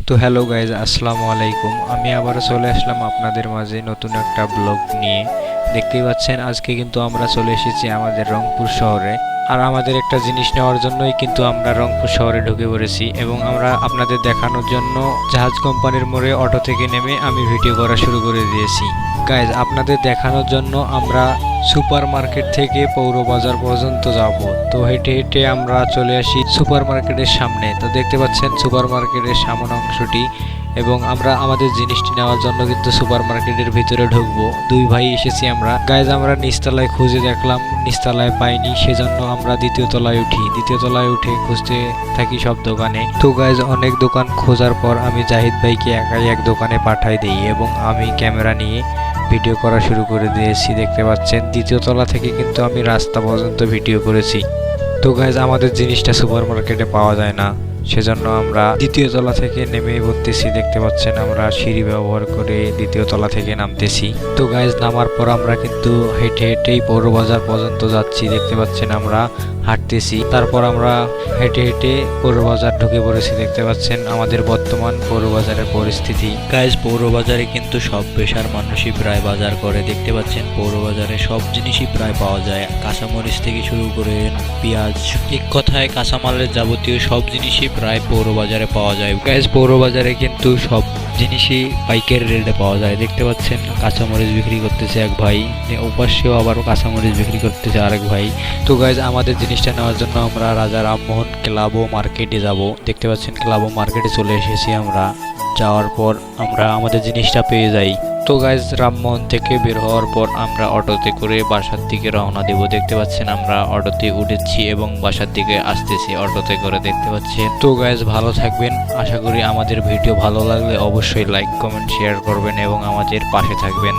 তো hello guys, আসসালামু আলাইকুম। আমি আবারও চলে আসলাম আপনাদের মাঝে নতুন একটা ব্লগ নিয়ে। দেখতেই পাচ্ছেন আজকে কিন্তু আমরা চলে এসেছি আমাদের রংপুর শহরে। আর আমাদের একটা জিনিস নেওয়ার জন্যই কিন্তু আমরা রংপুর শহরে ঢুকে পড়েছি এবং আমরা আপনাদের দেখানোর জন্য জাহাজ কোম্পানির মোড়ে অটো থেকে নেমে আমি ভিডিও করা শুরু করে দিয়েছি। গাইজ, আপনাদের দেখানোর জন্য আমরা সুপার মার্কেট থেকে পৌর বাজার পর্যন্ত যাব। তো হেঁটে হেঁটে আমরা চলে আসি সুপার মার্কেটের সামনে। তো দেখতে পাচ্ছেন সুপার মার্কেটের সামনে অংশটি, এবং আমরা আমাদের জিনিসটি নেওয়ার জন্য কিন্তু সুপার মার্কেটের ভিতরে ঢুকবো। দুই ভাই এসেছি আমরা। গাইজ, আমরা নিচতলায় খুঁজে দেখলাম, নিচতলায় পাইনি, সেজন্য আমরা দ্বিতীয় তলায় উঠি। দ্বিতীয় তলায় উঠে খুঁজতে থাকি সব দোকানে। তো গাইজ, অনেক দোকান খোঁজার পর আমি জাহিদ ভাইকে একাই এক দোকানে পাঠাই দিই এবং আমি ক্যামেরা নিয়ে ভিডিও করা শুরু করে দিয়েছি। দেখতে পাচ্ছেন দ্বিতীয় তলা থেকে কিন্তু আমি রাস্তা পর্যন্ত ভিডিও করেছি। তো গাইজ, আমাদের জিনিসটা সুপার মার্কেটে পাওয়া যায় না, সেজন্য আমরা দ্বিতীয় তলা থেকে নেমে পড়তেছি। দেখতে পাচ্ছেন আমরা সিঁড়ি ব্যবহার করে দ্বিতীয় তলা থেকে নামতেছি। তো গাইজ, নামার পর আমরা কিন্তু হেঁটে হেঁটেই পৌর বাজার পর্যন্ত যাচ্ছি। দেখতে পাচ্ছেন আমরা হাঁটতেছি, তারপর আমরা হেঁটে হেঁটে পৌর বাজার ঢুকে পড়েছি। দেখতে পাচ্ছেন আমাদের বর্তমান পৌর বাজারের পরিস্থিতি। গাইজ, পৌর বাজারে কিন্তু সব পেশার মানুষই প্রায় বাজার করে। দেখতে পাচ্ছেন পৌর বাজারে সব জিনিসই প্রায় পাওয়া যায়, কাঁচামরিচ থেকে শুরু করে পেঁয়াজ, এক কথায় কাঁচামালের যাবতীয় সব জিনিসই প্রায় পৌর বাজারে পাওয়া যায়। গাইজ, পৌর বাজারে কিন্তু সব জিনিসই পাইকারি রেটে পাওয়া যায়। দেখতে পাচ্ছেন কাঁচামরিচ বিক্রি করতেছে এক ভাই, ওপাশেও আবার কাঁচামরিচ বিক্রি করতেছে আরেক ভাই। তো গাইজ, আমাদের জিনিসটা নেওয়ার জন্য আমরা রাজা রামমোহন ক্লাব ও মার্কেটে যাব। দেখতে পাচ্ছেন ক্লাব ও মার্কেটে চলে এসেছি আমরা। যাওয়ার পর আমরা আমাদের জিনিসটা পেয়ে যাই। তো গাইজ, রামমোহন থেকে বের হওয়ার পর আমরা অটোতে করে বাসার দিকে রওনা দেব। দেখতে পাচ্ছেন আমরা অটোতে উঠেছি এবং বাসার দিকে আসতেছি অটোতে করে। দেখতে পাচ্ছেন। তো গাইজ, ভালো থাকবেন। আশা করি আমাদের ভিডিও ভালো লাগলে অবশ্যই লাইক, কমেন্ট, শেয়ার করবেন এবং আমাদের পাশে থাকবেন।